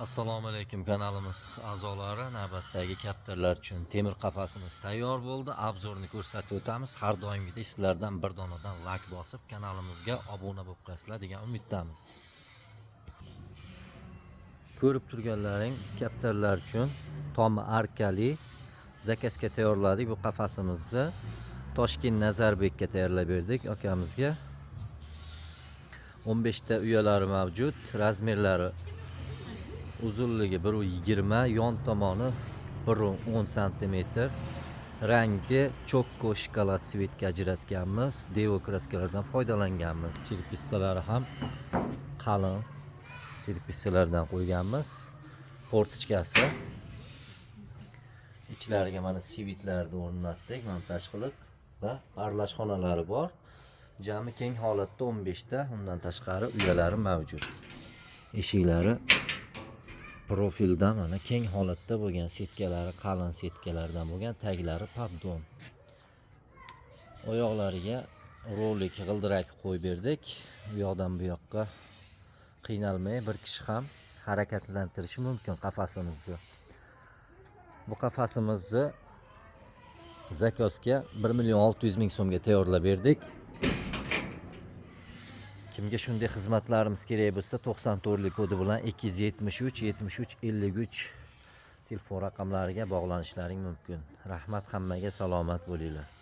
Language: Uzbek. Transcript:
Assalomu alaykum kanalimiz a'zolari, navbatdagi kaptarlar uchun temir qafasimiz tayyor bo'ldi. Obzorni ko'rsatib o'tamiz. Har doimgidek sizlardan bir donadan like bosib kanalimizga obuna bo'lib qolasizlar degan umiddamiz. Ko'rib turganlaring kaptarlar uchun tomi arkali zakazga tayyorladik. Bu qafasimizni Toshkent Nazarbekka tayyorlab berdik akamizga. 15 ta uyalari mavjud, razmerlari uzunligi 1,20, yon tomoni 1,10 cm, rangi chokko shokolad svetga ajratganmiz, devo kraskalardan foydalanganmiz. Chirpissalari ham qalin chirpissalardan qo'yganmiz. Portichkasi ichlariga mana svitlarni o'rnatdik montaj qilib va aralash xonalari bor. Jami keng holatda 15 ta, undan tashqari uyalari mavjud. Eshiklari profilda mana keng holatda bo'lgan, setkalari qalin setkalardan bo'lgan, taglari paddon. Oyoqlariga rolik g'ildirak qo'yib berdik. Bu yoqdan bu yoqqa qiynalmay bir kishi ham harakatlantirishi mumkin qafasimizni. Bu qafasimizni zakazga 1,600,000 so'mga tayyorlab berdik. Kimga shunday xizmatlarimiz kerak bo'lsa 94lik kodi bilan 273 73 53 telefon raqamlariga bog'lanishlaring mumkin. Rahmat, hammaga salomat bo'linglar.